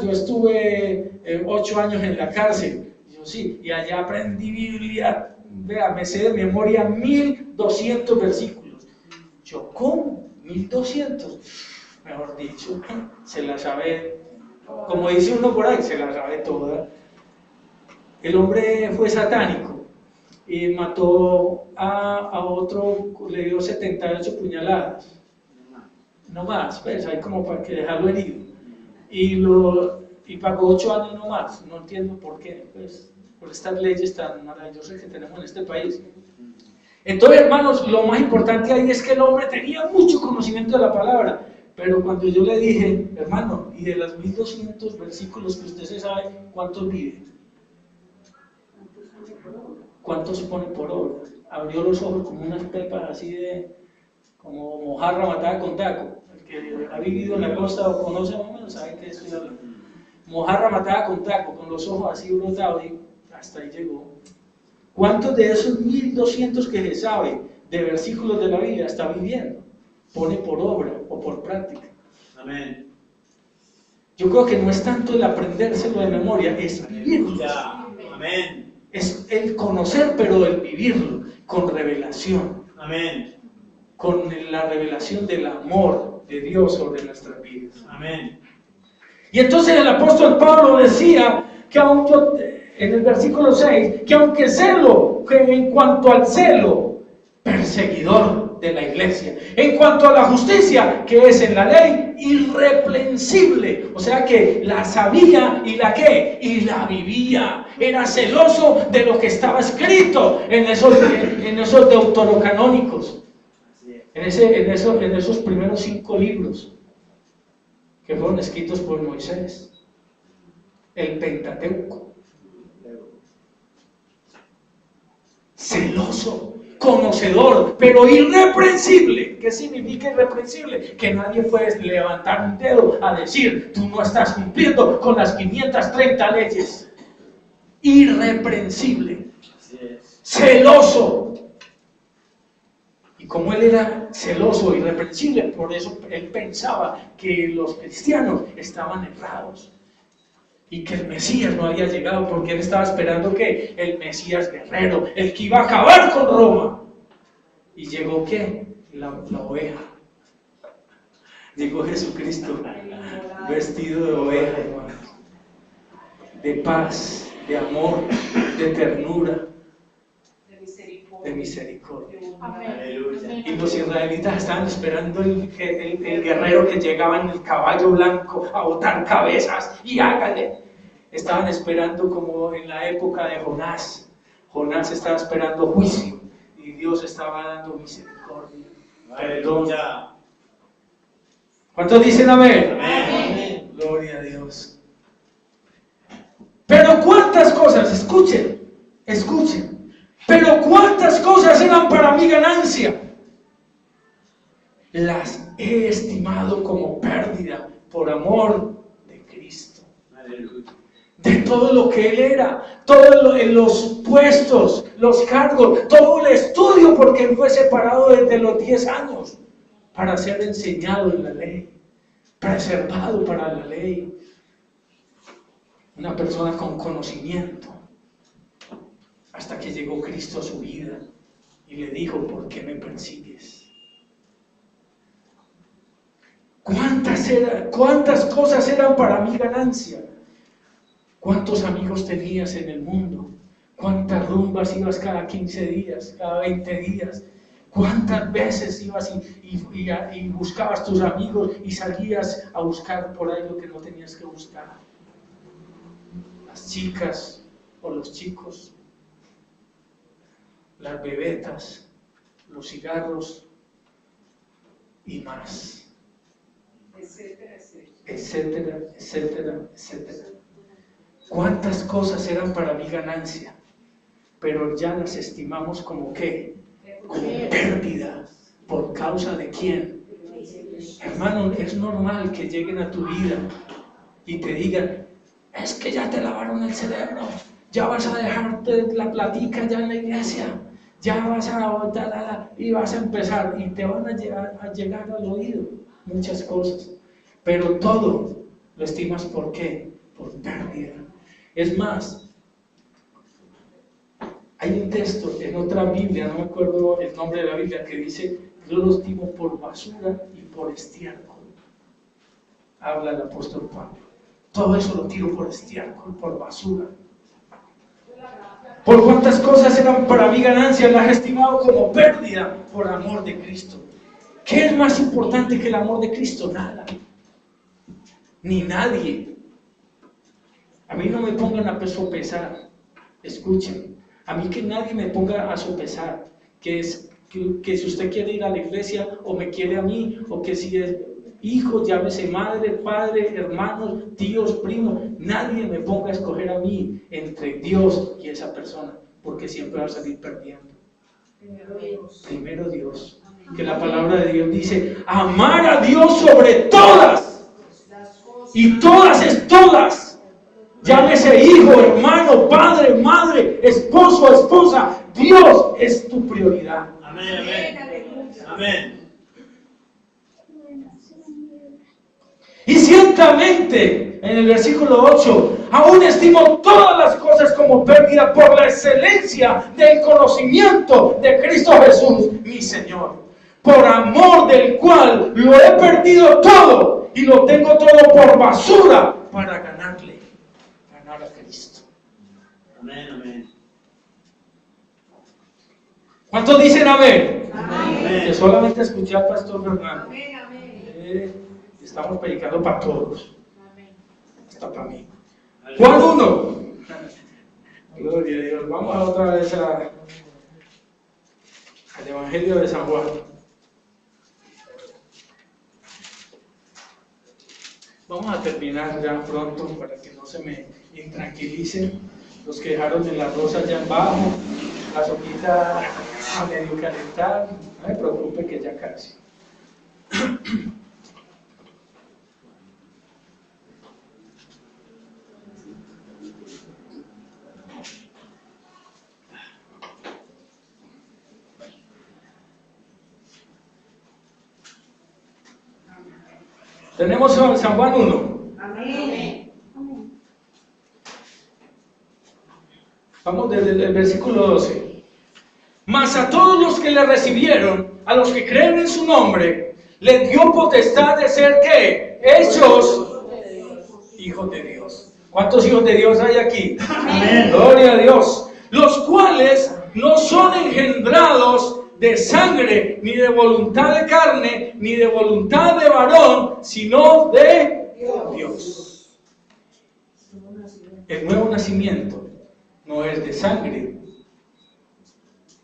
Yo estuve 8 años en la cárcel. Y yo: sí, y allá aprendí Biblia, vea, me sé de memoria 1200 versículos. Yo: ¿cómo? 1200. Mejor dicho, se la sabe, como dice uno por ahí, se la sabe toda. El hombre fue satánico y mató a otro, le dio 78 puñaladas. No más, pues, ahí como para que dejarlo herido. Y pagó 8 años no más. No entiendo por qué, pues, por estas leyes tan maravillosas que tenemos en este país. Entonces, hermanos, lo más importante ahí es que el hombre tenía mucho conocimiento de la palabra. Pero cuando yo le dije: hermano, y de los 1200 versículos que usted se sabe, ¿cuántos vive? ¿Cuántos pone por obra? Abrió los ojos como unas pepas así como mojarra matada con taco. El que ha vivido en la costa o conoce más o menos sabe que estoy hablando. Mojarra matada con taco, con los ojos así brotados, y hasta ahí llegó. ¿Cuántos de esos 1200 que se sabe de versículos de la Biblia está viviendo? Pone por obra o por práctica. Amén. Yo creo que no es tanto el aprendérselo de memoria, es vivirlo. Amén. Es el conocer, pero el vivirlo con revelación. Amén. Con la revelación del amor de Dios sobre nuestras vidas. Amén. Y entonces el apóstol Pablo decía que en el versículo 6, que aunque que en cuanto al celo, perseguidor de la iglesia, en cuanto a la justicia que es en la ley, irreprensible, o sea que la sabía y la ¿qué? Y la vivía. Era celoso de lo que estaba escrito en esos deuterocanónicos, en esos primeros 5 libros que fueron escritos por Moisés, el Pentateuco. Celoso, conocedor, pero irreprensible. ¿Qué significa irreprensible? Que nadie puede levantar un dedo a decir: tú no estás cumpliendo con las 530 leyes. Irreprensible, celoso. Y como él era celoso, irreprensible, por eso él pensaba que los cristianos estaban errados y que el Mesías no había llegado, porque él estaba esperando que el Mesías guerrero, el que iba a acabar con Roma. ¿Y llegó qué? La oveja. Llegó Jesucristo vestido de oveja, hermano, de paz, de amor, de ternura, de misericordia. Aleluya. Y los israelitas estaban esperando el guerrero que llegaba en el caballo blanco a botar cabezas y hágale. Estaban esperando como en la época de Jonás. Jonás estaba esperando juicio y Dios estaba dando misericordia, perdón. Aleluya. ¿Cuántos dicen amén? Amén. Gloria a Dios. Pero cuántas cosas, escuchen, pero cuántas cosas eran para mi ganancia, las he estimado como pérdida por amor de Cristo. Aleluya. De todo lo que él era, todos los puestos, los cargos, todo el estudio, porque él fue separado desde los 10 años para ser enseñado en la ley, preservado para la ley. Una persona con conocimiento, hasta que llegó Cristo a su vida y le dijo: ¿por qué me persigues? ¿Cuántas cosas eran para mi ganancia? ¿Cuántos amigos tenías en el mundo? ¿Cuántas rumbas ibas cada 15 días, cada 20 días? ¿Cuántas veces ibas y buscabas tus amigos y salías a buscar por ahí lo que no tenías que buscar? Las chicas o los chicos, las bebetas, los cigarros, y más, etcétera, etcétera. etcétera, etcétera, etcétera. ¿Cuántas cosas eran para mi ganancia? Pero ya las estimamos como ¿qué? Como pérdida. ¿Por causa de quién? Hermano, es normal que lleguen a tu vida y te digan, es que ya te lavaron el cerebro, ya vas a dejarte la platica ya en la iglesia, ya vas a y vas a empezar y te van a llegar al oído muchas cosas, pero todo lo estimas ¿por qué? Por pérdida. Es más, hay un texto en otra Biblia, no me acuerdo el nombre de la Biblia, que dice, yo los estimo por basura y por estiércol. Habla el apóstol Pablo. Todo eso lo tiro por estiércol, por basura. Por cuántas cosas eran para mi ganancia, las he estimado como pérdida por amor de Cristo. ¿Qué es más importante que el amor de Cristo? Nada. Ni nadie. A mí no me pongan a sopesar. Escuchen. A mí que nadie me ponga a sopesar. Que si usted quiere ir a la iglesia o me quiere a mí, o que si es hijos, llámese madre, padre, hermanos, tíos, primos, nadie me ponga a escoger a mí entre Dios y esa persona, porque siempre va a salir perdiendo. Primero Dios. Que la palabra de Dios dice, amar a Dios sobre todas. Y todas es todas. Llámese hijo, hermano, padre, madre, esposo, esposa. Dios es tu prioridad. Amén, amén. Amén. Y ciertamente, en el versículo 8, aún estimo todas las cosas como pérdida por la excelencia del conocimiento de Cristo Jesús, mi Señor, por amor del cual lo he perdido todo y lo tengo todo por basura para ganar a Cristo. Amén, amén. ¿Cuántos dicen amén? Amén. Que solamente escuché al pastor Fernando. Amén, amén. Estamos predicando para todos, hasta para mí. Juan 1. Gloria a Dios. Vamos otra vez al Evangelio de San Juan. Vamos a terminar ya pronto para que no se me intranquilicen los que dejaron el arroz allá abajo, la sopita a medio calentar. No me preocupe que ya casi. Tenemos San Juan 1. Amén. Vamos desde el versículo 12. Mas a todos los que le recibieron, a los que creen en su nombre, les dio potestad de ser ¿qué? Hechos hijos de Dios. ¿Cuántos hijos de Dios hay aquí? Amén. Gloria a Dios. Los cuales no son engendrados de sangre, ni de voluntad de carne, ni de voluntad de varón, sino de Dios. El nuevo nacimiento no es de sangre,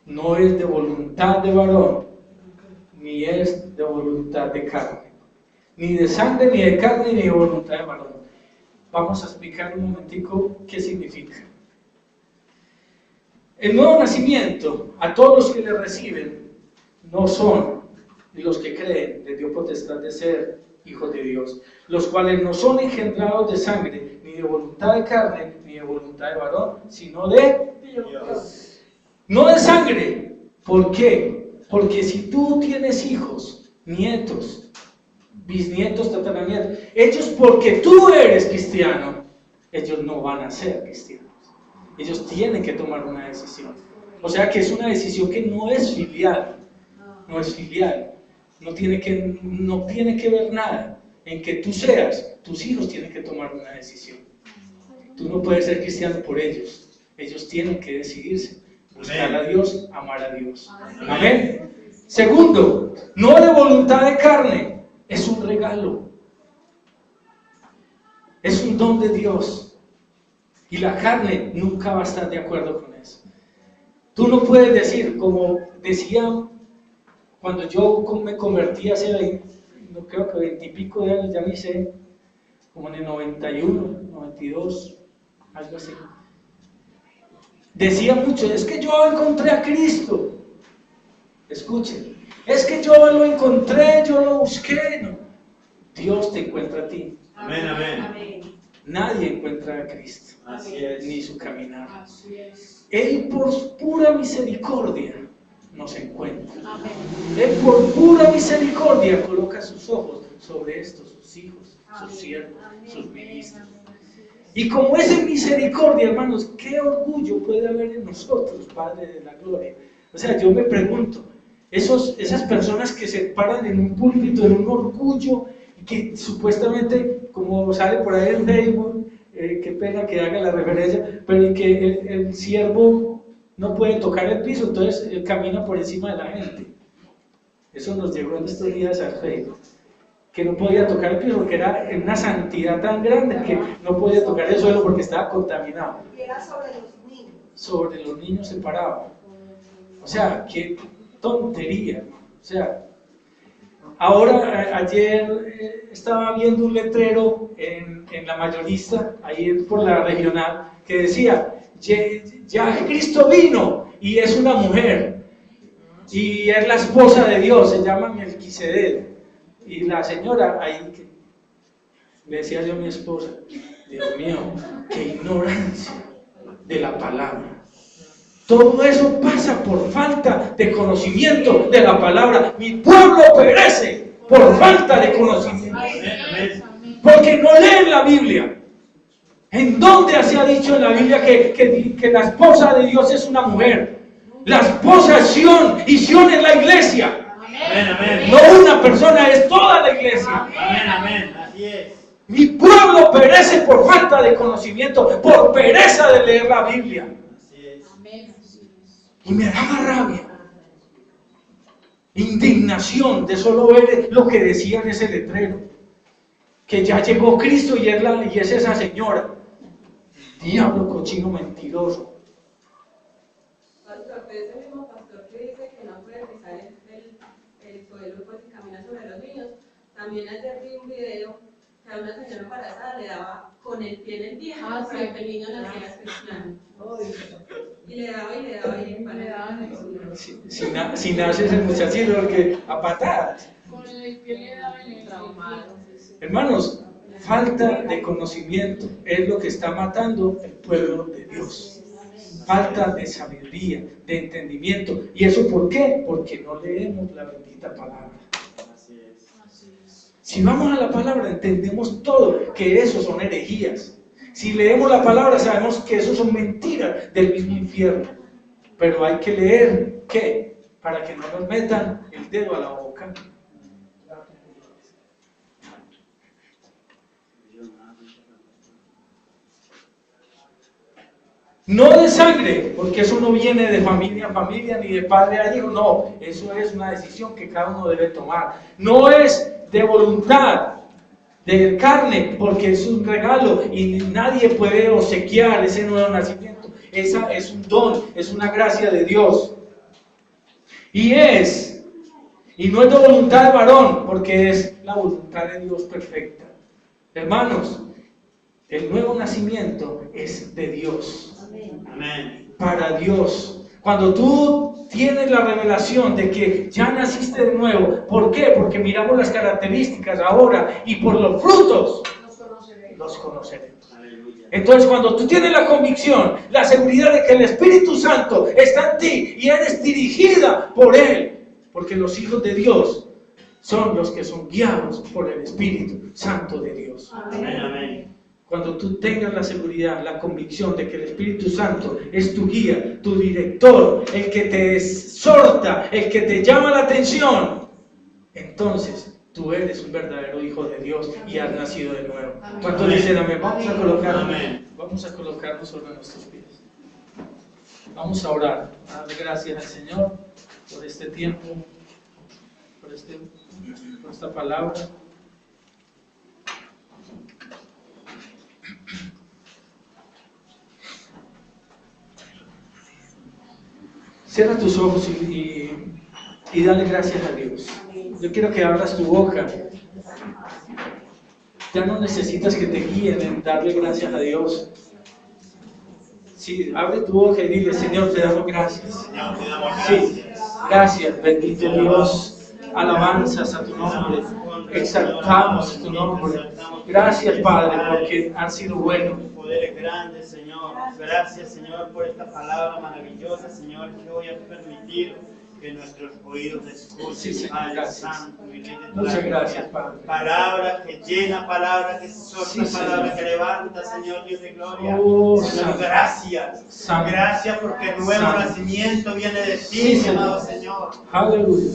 no es de voluntad de varón, ni es de voluntad de carne. Ni de sangre, ni de carne, ni de voluntad de varón. Vamos a explicar un momentico qué significa. El nuevo nacimiento, a todos los que le reciben, no son, y los que creen, les dio potestad de ser hijos de Dios, los cuales no son engendrados de sangre, ni de voluntad de carne, ni de voluntad de varón, sino de Dios. no de sangre. ¿Por qué? Porque si tú tienes hijos, nietos, bisnietos, tataranietos, ellos porque tú eres cristiano, ellos no van a ser cristianos. Ellos tienen que tomar una decisión. O sea que es una decisión que no es filial. No es filial. No tiene que ver nada en que tú seas. Tus hijos tienen que tomar una decisión. Tú no puedes ser cristiano por ellos. Ellos tienen que decidirse. Buscar a Dios, amar a Dios. Amén. Segundo, no de voluntad de carne. Es un regalo. Es un don de Dios. Y la carne nunca va a estar de acuerdo con eso. Tú no puedes decir, como decía Cuando yo me convertí hace 20, no creo que 20 y pico de años, ya ni sé, como en el 91, 92, algo así. Decía mucho, es que yo encontré a Cristo. Escuchen, es que yo lo encontré, yo lo busqué. No. Dios te encuentra a ti. Amén, amén. Amén. Nadie encuentra a Cristo, Así es. ni su caminar. Así es. Él por pura misericordia nos encuentra. Amén. Él por pura misericordia coloca sus ojos sobre estos, sus hijos, sus siervos, sus ministros. Y como es en misericordia, hermanos, ¿qué orgullo puede haber en nosotros, Padre de la Gloria? O sea, yo me pregunto, esas personas que se paran en un púlpito, en un orgullo, que supuestamente, como sale por ahí en Facebook, qué pena que haga la reverencia, pero que el siervo no puede tocar el piso, entonces camina por encima de la gente. Eso nos llegó en estos días al Facebook, que no podía tocar el piso porque era una santidad tan grande que no podía tocar el suelo porque estaba contaminado. Y era sobre los niños. Sobre los niños se paraba. O sea, qué tontería. O sea, ahora, ayer estaba viendo un letrero en la mayorista, ahí por la regional, que decía, ya Cristo vino y es una mujer, y es la esposa de Dios, se llama Melquisedec. Y la señora ahí, le decía yo a mi esposa, Dios mío, qué ignorancia de la palabra. Todo eso pasa por falta de conocimiento de la palabra. Mi pueblo perece por falta de conocimiento. Porque no leen la Biblia. ¿En dónde se ha dicho en la Biblia que la esposa de Dios es una mujer? La esposa es Sión, y Sión es la iglesia. Amén, amén. No una persona, es toda la iglesia. Amén, amén. Así es. Mi pueblo perece por falta de conocimiento, por pereza de leer la Biblia. Así es. Y me daba rabia, indignación de solo ver lo que decía en ese letrero, que ya llegó Cristo y es esa señora. Diablo cochino mentiroso. Pastor, de ese mismo pastor que dice que no puede pisar el suelo pues, y camina sobre los niños, también ayer vi un video que a una señora embarazada le daba con el pie en el vientre para que el niño naciera cristiano. Y le daba y le daba y le daba. Si nace ese muchachito, porque a patadas. Con el pie le daba en el traumado. Hermanos, falta de conocimiento es lo que está matando el pueblo de Dios. Falta de sabiduría, de entendimiento. ¿Y eso por qué? Porque no leemos la bendita palabra. Así es. Si vamos a la palabra, entendemos todo, que eso son herejías. Si leemos la palabra, sabemos que eso son mentiras del mismo infierno. Pero hay que leer, ¿qué? Para que no nos metan el dedo a la boca. No de sangre, porque eso no viene de familia a familia, ni de padre a hijo, no, eso es una decisión que cada uno debe tomar. No es de voluntad, de carne, porque es un regalo y nadie puede obsequiar ese nuevo nacimiento. Esa es un don, es una gracia de Dios. Y no es de voluntad del varón, porque es la voluntad de Dios perfecta. Hermanos, el nuevo nacimiento es de Dios. Amén. Para Dios. Cuando tú tienes la revelación de que ya naciste de nuevo, ¿por qué? Porque miramos las características ahora y por los frutos los conoceremos. Aleluya. Entonces, cuando tú tienes la convicción, la seguridad de que el Espíritu Santo está en ti y eres dirigida por Él, porque los hijos de Dios son los que son guiados por el Espíritu Santo de Dios. Amén, amén. Cuando tú tengas la seguridad, la convicción de que el Espíritu Santo es tu guía, tu director, el que te exhorta, el que te llama la atención, entonces tú eres un verdadero hijo de Dios y has nacido de nuevo. ¿Cuántos dicen amén? Vamos a colocarnos sobre nuestros pies. Vamos a orar. A darle gracias al Señor por este tiempo, por esta palabra. Cierra tus ojos y y dale gracias a Dios. Yo quiero que abras tu boca. Ya no necesitas que te guíen en darle gracias a Dios. Sí, abre tu boca y dile, Señor, te damos gracias. Señor, te damos Sí, gracias. gracias, bendito Dios. Alabanzas a tu nombre. Exaltamos tu nombre. Gracias, Padre, porque han sido buenos. Tu poder es grande, Señor. Gracias, Señor, por esta palabra maravillosa, Señor, que hoy has permitido que nuestros oídos escuchen. Sí, Señor, Padre gracias. Santo y Rey de toda Muchas gloria. gracias, Padre. Palabra que llena, palabra que exhorta, Sí, Señor. palabra que levanta, Señor Dios de gloria. Oh, Señor, Santo. gracias. Santo. Gracias porque el nuevo Santo. nacimiento viene de ti, Sí, mi Señor. amado Señor. Aleluya.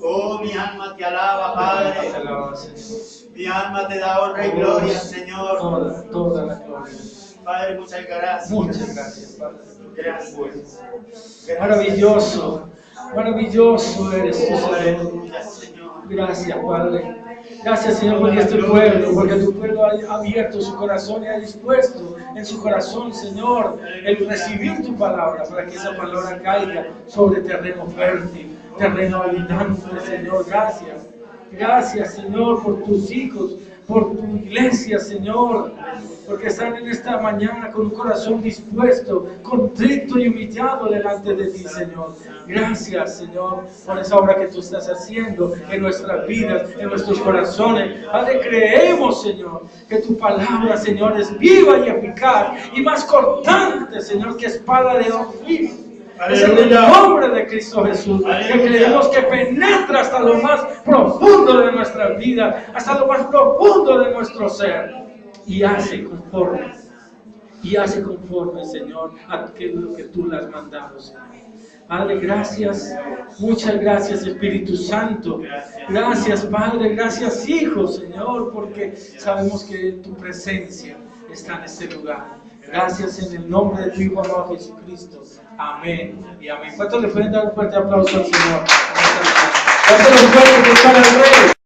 Oh, mi alma te alaba, Te Padre. alabo, Señor. Mi alma te da honra y gloria, Señor. Toda la gloria. Padre, muchas gracias. Muchas gracias, Padre. Gracias. Gracias. Maravilloso, maravilloso eres tú, Señor. Aleluya, Señor. Gracias, Padre. Gracias, Señor, porque este pueblo, porque tu pueblo ha abierto su corazón y ha dispuesto en su corazón, Señor, el recibir tu palabra, para que esa palabra caiga sobre terreno fértil, terreno abundante, Señor. Gracias. Gracias, Señor, por tus hijos, por tu iglesia, Señor, porque están en esta mañana con un corazón dispuesto, contrito y humillado delante de ti, Señor. Gracias, Señor, por esa obra que tú estás haciendo en nuestras vidas, en nuestros corazones. Padre, creemos, Señor, que tu palabra, Señor, es viva y eficaz y más cortante, Señor, que espada de dos filos. Es en el nombre de Cristo Jesús que creemos que penetra hasta lo más profundo de nuestras vidas, hasta lo más profundo de nuestro ser, y hace conforme, Señor, a lo que tú le has mandado, Señor. Padre, gracias, muchas gracias, Espíritu Santo. Gracias, Padre, gracias, Hijo, Señor, porque sabemos que tu presencia está en este lugar. Gracias en el nombre de tu Hijo amado Jesucristo. Amén y amén. ¿Cuántos le pueden dar un fuerte aplauso al Señor? ¿Cuántos le pueden buscar al Rey?